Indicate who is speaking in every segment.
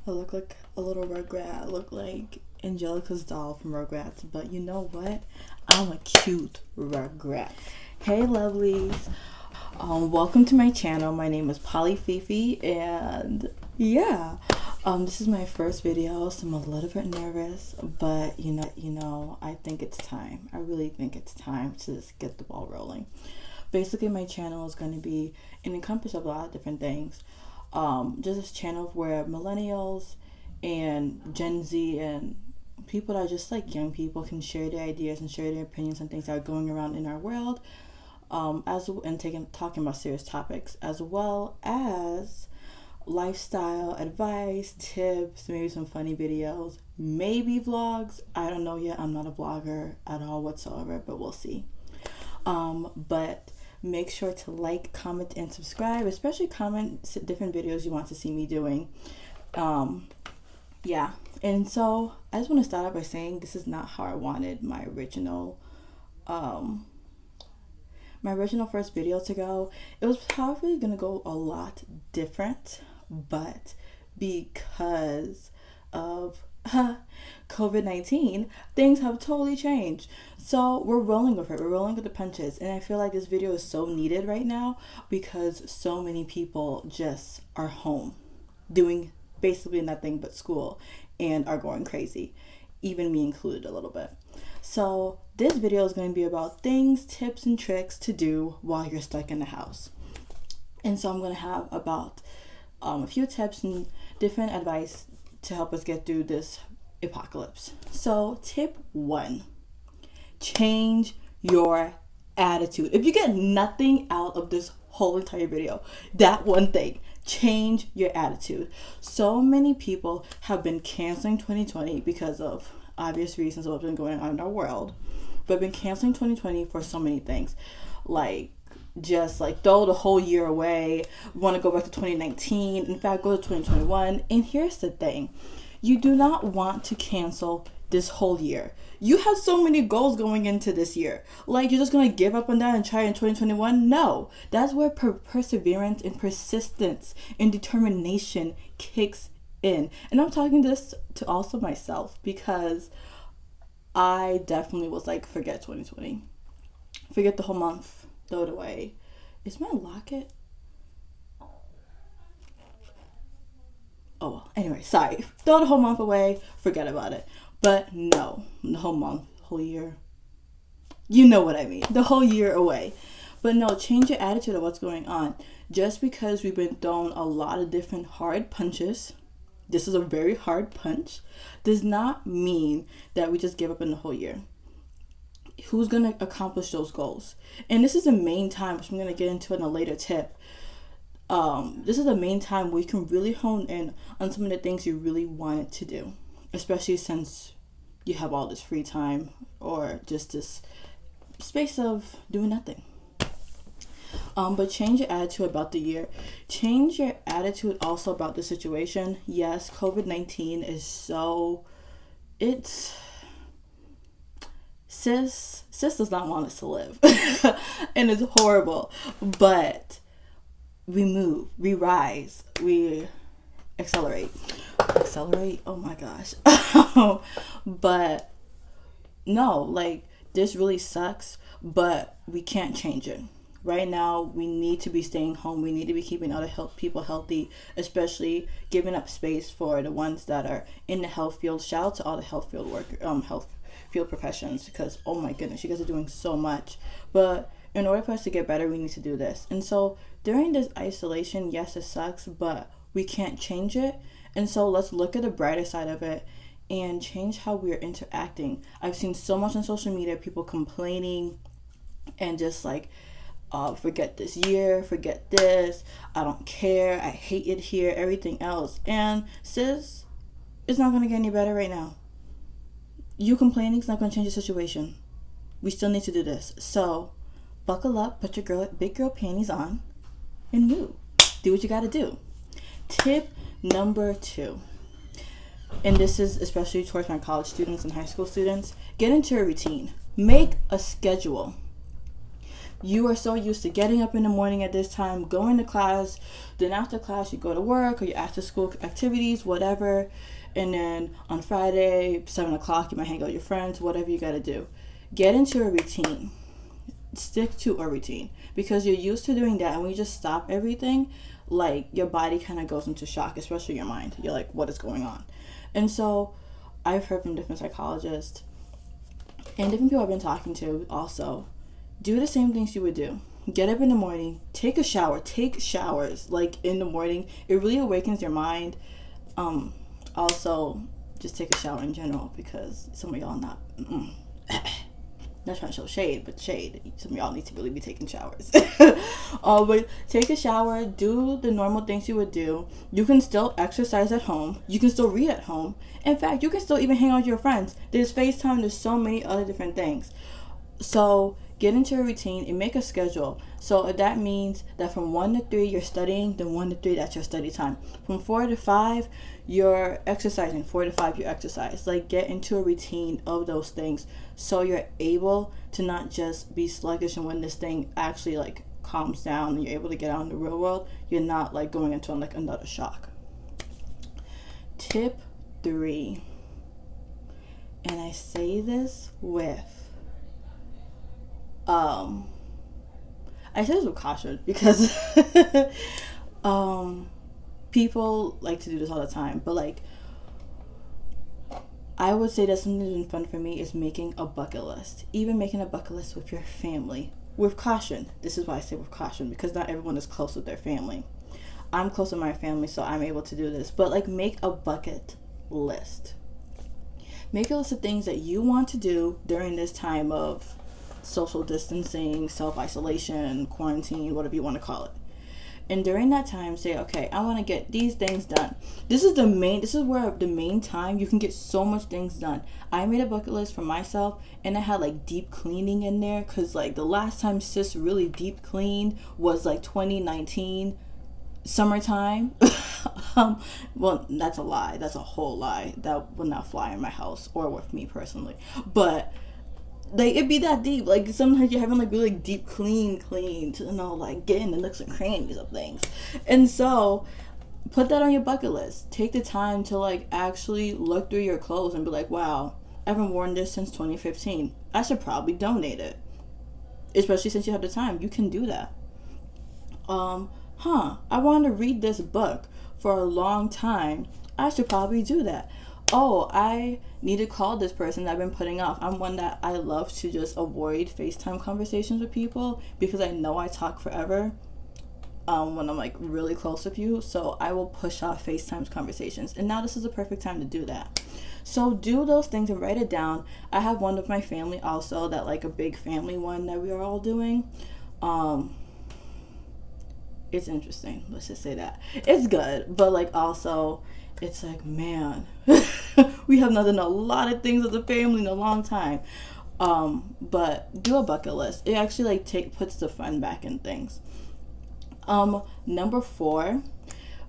Speaker 1: I look like a little Rugrat. I look like Angelica's doll from Rugrats. But you know what? I'm a cute Rugrat. Hey, Lovelies. Welcome to my channel. My name is Pauli-Fefe, and yeah, this is my first video, so I'm a little bit nervous, but you know, I think it's time. I really think it's time to just get the ball rolling. Basically, my channel is going to be an encompass of a lot of different things. Just this channel where millennials and Gen Z and people that are just like young people can share their ideas and share their opinions on things that are going around in our world, talking about serious topics, as well as lifestyle advice, tips, maybe some funny videos, maybe vlogs. I don't know yet. I'm not a vlogger at all whatsoever, but we'll see. But make sure to like, comment, and subscribe, especially comment different videos you want to see me doing. Yeah, and so I just want to start out by saying this is not how I wanted my original first video to go. It was probably gonna go a lot different, but because of COVID-19, things have totally changed. So we're rolling with it. We're rolling with the punches. And I feel like this video is so needed right now because so many people just are home doing basically nothing but school and are going crazy, even me included a little bit. So this video is going to be about things, tips, and tricks to do while you're stuck in the house. And so I'm going to have about a few tips and different advice to help us get through this apocalypse. So tip 1, change your attitude. If you get nothing out of this whole entire video, that one thing, change your attitude. So many people have been canceling 2020 because of obvious reasons of what's been going on in our world, but been canceling 2020 for so many things, like just like throw the whole year away, want to go back to 2019, in fact go to 2021. And here's the thing, you do not want to cancel this whole year. You have so many goals going into this year. Like, you're just going to give up on that and try in 2021? No. That's where perseverance and persistence and determination kicks in. And I'm talking this to also myself because I definitely was like, forget 2020. Forget the whole month. Throw it away. Is my locket? Oh, well, anyway, sorry. Throw the whole month away, forget about it. But no, the whole month, whole year. You know what I mean. The whole year away. But no, change your attitude of what's going on. Just because we've been thrown a lot of different hard punches, this is a very hard punch, does not mean that we just give up in the whole year. Who's going to accomplish those goals? And this is the main time, which I'm going to get into in a later tip. This is the main time where you can really hone in on some of the things you really wanted to do, especially since you have all this free time or just this space of doing nothing. But change your attitude about the year. Change your attitude also about the situation. Yes, COVID-19 is sis does not want us to live. And it's horrible. But we move, we rise, we accelerate, oh my gosh. But no, like, this really sucks, but we can't change it. Right now, we need to be staying home. We need to be keeping other people healthy, especially giving up space for the ones that are in the health field. Shout out to all the health field health field professions, because oh my goodness, you guys are doing so much. But in order for us to get better, we need to do this. And so during this isolation, yes, it sucks, but we can't change it. And so let's look at the brighter side of it and change how we're interacting. I've seen so much on social media, people complaining and just like, forget this year, forget this, I don't care, I hate it here, everything else. And sis, it's not going to get any better right now. You complaining is not going to change the situation. We still need to do this. So buckle up, put your big girl panties on, and move. Do what you got to do. Tip number 2, and this is especially towards my college students and high school students, get into a routine. Make a schedule. You are so used to getting up in the morning at this time, going to class, then after class you go to work or your after school activities, whatever, and then on Friday, 7 o'clock, you might hang out with your friends, whatever you gotta do. Get into a routine. Stick to a routine, because you're used to doing that, and when you just stop everything, like, your body kind of goes into shock, especially your mind. You're like, what is going on? And so I've heard from different psychologists and different people I've been talking to also, do the same things you would do. Get up in the morning, take a shower, take showers like in the morning. It really awakens your mind. Also, just take a shower in general, because some of y'all not trying to show shade, but shade. Some of y'all need to really be taking showers. But take a shower, do the normal things you would do. You can still exercise at home. You can still read at home. In fact, you can still even hang out with your friends. There's FaceTime. There's so many other different things. So get into a routine and make a schedule. So if that means that from 1 to 3 you're studying, then 1 to 3 that's your study time. From 4 to 5 you're exercising. 4 to 5 you exercise. Like, get into a routine of those things, so you're able to not just be sluggish, and when this thing actually like calms down and you're able to get out in the real world, you're not like going into like another shock. Tip 3, and I say this with I say this with caution, because people like to do this all the time, but like, I would say that something that's been fun for me is making a bucket list. Even making a bucket list with your family. With caution. This is why I say with caution, because not everyone is close with their family. I'm close with my family, so I'm able to do this. But like, make a bucket list. Make a list of things that you want to do during this time of social distancing, self-isolation, quarantine, whatever you want to call it. And during that time, say, okay, I want to get these things done. This is where the main time you can get so much things done. I made a bucket list for myself, and I had like deep cleaning in there, because like the last time sis really deep cleaned was like 2019 summertime. Well, that's a lie. That's a whole lie. That would not fly in my house or with me personally. But like, it'd be that deep. Like, sometimes you're having like really deep clean to, you know, like, get in the nooks and crannies of things. And so put that on your bucket list. Take the time to like actually look through your clothes and be like, wow, I haven't worn this since 2015. I should probably donate it. Especially since you have the time, you can do that. I want to read this book for a long time. I should probably do that. Oh, I need to call this person that I've been putting off. I'm one that I love to just avoid FaceTime conversations with people, because I know I talk forever when I'm like really close with you. So I will push off FaceTime conversations. And now this is the perfect time to do that. So do those things and write it down. I have one with my family also, that like a big family one that we are all doing. It's interesting. Let's just say that. It's good. But like, also, it's like, man, we have not done a lot of things as a family in a long time. But do a bucket list. It actually like puts the fun back in things. Number 4,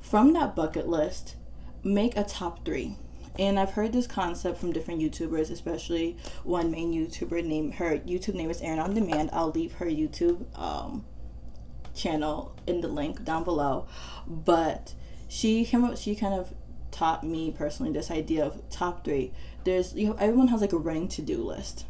Speaker 1: from that bucket list, make a top 3. And I've heard this concept from different YouTubers, especially one main YouTuber her YouTube name is Erin on Demand. I'll leave her YouTube channel in the link down below. But she kind of taught me personally this idea of top 3. Everyone has like a running to-do list,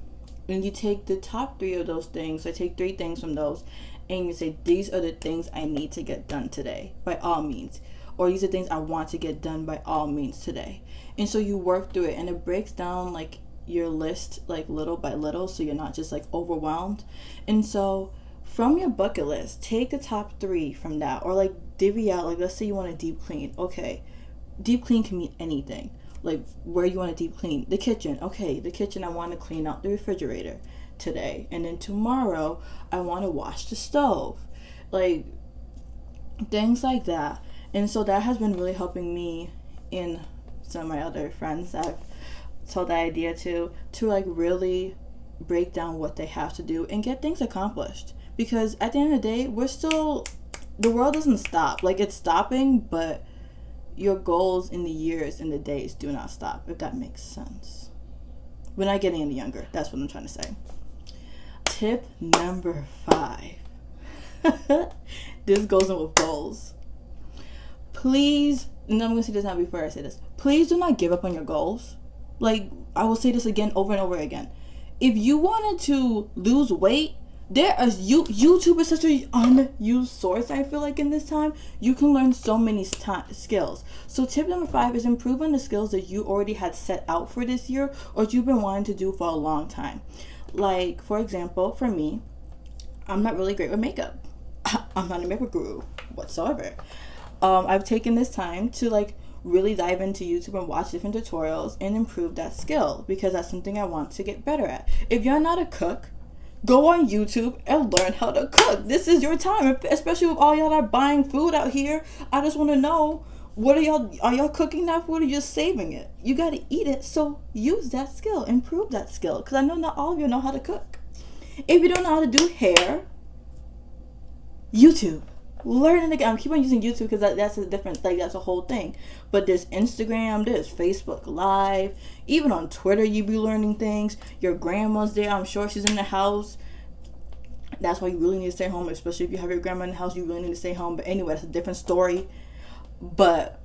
Speaker 1: and you take the top 3 of those things. So I take 3 things from those, and you say, these are the things I need to get done today by all means, or these are things I want to get done by all means today. And so you work through it, and it breaks down like your list like little by little, so you're not just like overwhelmed. And so from your bucket list, take the top 3 from that, or like divvy out, like, let's say you want to deep clean. Okay, deep clean can mean anything. Like, where you want to deep clean. The kitchen. Okay, the kitchen, I want to clean out the refrigerator today. And then tomorrow, I want to wash the stove. Like, things like that. And so that has been really helping me in some of my other friends I've told that idea to like really break down what they have to do and get things accomplished. Because at the end of the day, the world doesn't stop. Like, it's stopping, but your goals in the years and the days do not stop, if that makes sense. We're not getting any younger. That's what I'm trying to say. Tip number 5. This goes in with goals. Please, and I'm going to say this now before I say this. Please do not give up on your goals. Like, I will say this again over and over again. If you wanted to lose weight, YouTube is such an unused source, I feel like, in this time. You can learn so many skills. So tip number 5 is improve on the skills that you already had set out for this year or you've been wanting to do for a long time. Like, for example, for me, I'm not really great with makeup. I'm not a makeup guru whatsoever. I've taken this time to like really dive into YouTube and watch different tutorials and improve that skill because that's something I want to get better at. If you're not a cook, go on YouTube and learn how to cook. This is your time, especially with all y'all that are buying food out here. I just want to know, are y'all cooking that food or just saving it? You got to eat it, so use that skill, improve that skill, because I know not all of you know how to cook. If you don't know how to do hair, YouTube. Learn it again. I keep on using YouTube because that's a different, like, that's a whole thing. But there's Instagram, there's Facebook Live, even on Twitter you be learning things. Your grandma's there, I'm sure she's in the house. That's why you really need to stay home, especially if you have your grandma in the house, you really need to stay home. But anyway, that's a different story. But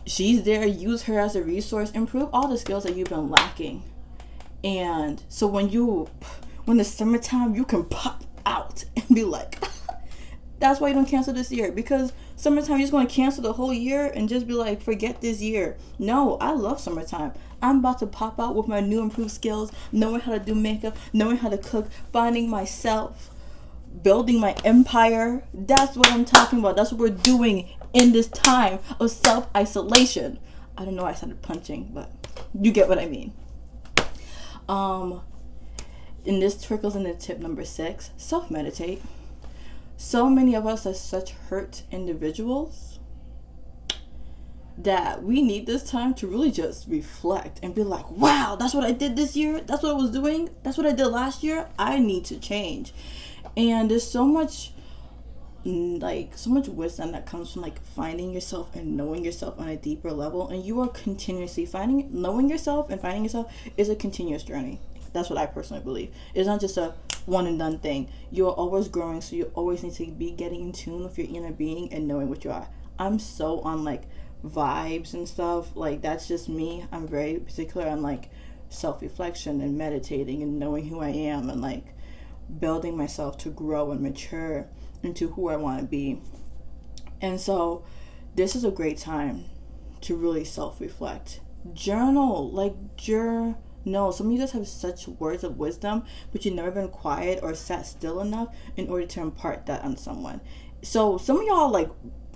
Speaker 1: she's there, use her as a resource, improve all the skills that you've been lacking. And so when the summertime, you can pop out and be like, that's why you don't cancel this year, because summertime you're just going to cancel the whole year and just be like, forget this year. No, I love summertime. I'm about to pop out with my new improved skills, knowing how to do makeup, knowing how to cook, finding myself, building my empire. That's what I'm talking about. That's what we're doing in this time of self-isolation. I don't know why I started punching, but you get what I mean. And this trickles into tip number 6, self-meditate. So many of us are such hurt individuals that we need this time to really just reflect and be like, wow, that's what I did this year. That's what I was doing. That's what I did last year. I need to change. And there's so much wisdom that comes from like finding yourself and knowing yourself on a deeper level. And you are continuously knowing yourself and finding yourself is a continuous journey. That's what I personally believe. It's not just a one and done thing. You are always growing, so you always need to be getting in tune with your inner being and knowing what you are. I'm so on like vibes and stuff. Like, that's just me. I'm very particular on like self-reflection and meditating and knowing who I am and like building myself to grow and mature into who I want to be. And so this is a great time to really self-reflect. Journal. No, some of you guys have such words of wisdom, but you've never been quiet or sat still enough in order to impart that on someone. So some of y'all like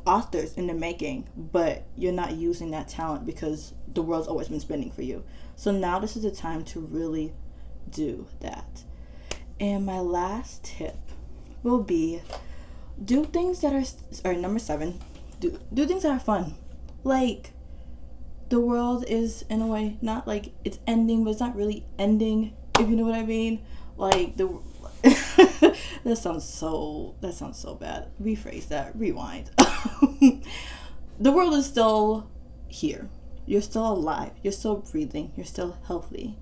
Speaker 1: authors in the making, but you're not using that talent because the world's always been spinning for you. So now this is the time to really do that. And my last tip will be do things that are number 7. Do things that are fun. Like, the world is, in a way, not like it's ending, but it's not really ending, if you know what I mean. Like, that sounds so bad. Rephrase that. Rewind. The world is still here. You're still alive. You're still breathing. You're still healthy.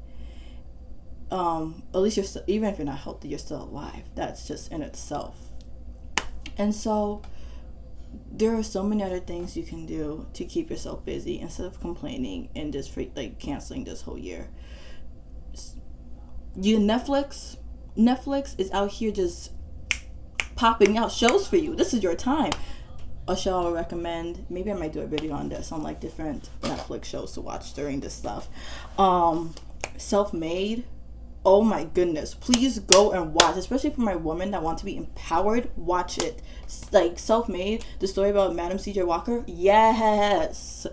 Speaker 1: At least you're still, even if you're not healthy, you're still alive. That's just in itself. And so there are so many other things you can do to keep yourself busy instead of complaining and just canceling this whole year. Netflix is out here just popping out shows for you. This is your time. A show I would recommend, maybe I might do a video on this, on like different Netflix shows to watch during this stuff. Self-Made. Oh my goodness, please go and watch, especially for my women that want to be empowered. Watch it. Like, Self-Made, the story about Madam C.J. Walker. Yes.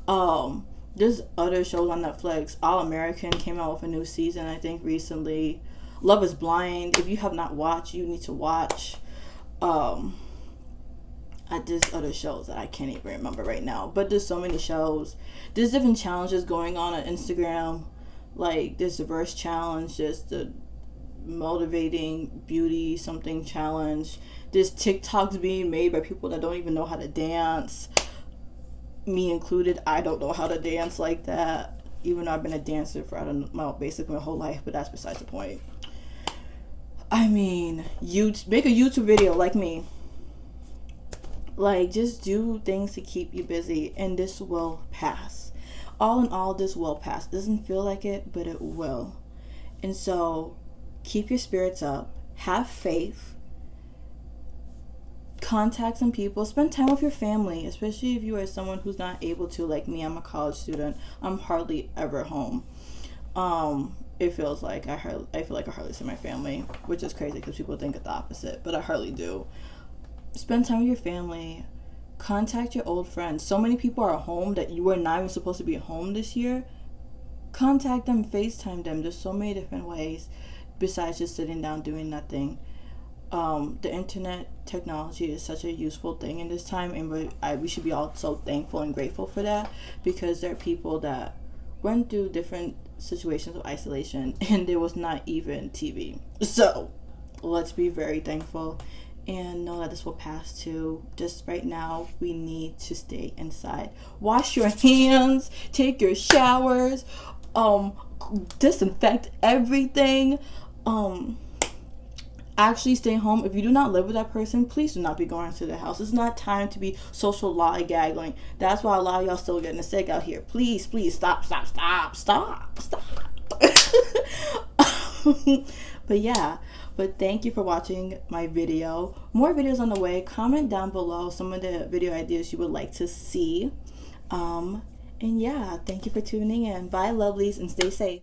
Speaker 1: There's other shows on Netflix. All American came out with a new season, I think, recently. Love is Blind. If you have not watched, you need to watch. There's other shows that I can't even remember right now, but there's so many shows. There's different challenges going on Instagram. Like, there's the verse challenge, there's the motivating beauty something challenge. There's TikToks being made by people that don't even know how to dance. Me included. I don't know how to dance like that, even though I've been a dancer for basically my whole life, but that's besides the point. I mean, you make a YouTube video like me. Like, just do things to keep you busy, and this will pass. All in all, this will pass. It doesn't feel like it, but it will. And so, keep your spirits up. Have faith. Contact some people. Spend time with your family, especially if you are someone who's not able to. Like me, I'm a college student. I'm hardly ever home. It feels like I feel like I hardly see my family, which is crazy because people think it's the opposite, but I hardly do. Spend time with your family. Contact your old friends. So many people are home that you were not even supposed to be home this year. Contact them, FaceTime them. There's so many different ways besides just sitting down doing nothing. The internet technology is such a useful thing in this time, and we should be all so thankful and grateful for that, because there are people that went through different situations of isolation and there was not even TV. So let's be very thankful and know that this will pass too. Just right now, we need to stay inside. Wash your hands, take your showers, disinfect everything. Actually stay home. If you do not live with that person, please do not be going to their house. It's not time to be social lollygaggling. That's why a lot of y'all still getting sick out here. Please stop. But thank you for watching my video. More videos on the way. Comment down below some of the video ideas you would like to see. And yeah, thank you for tuning in. Bye, lovelies, and stay safe.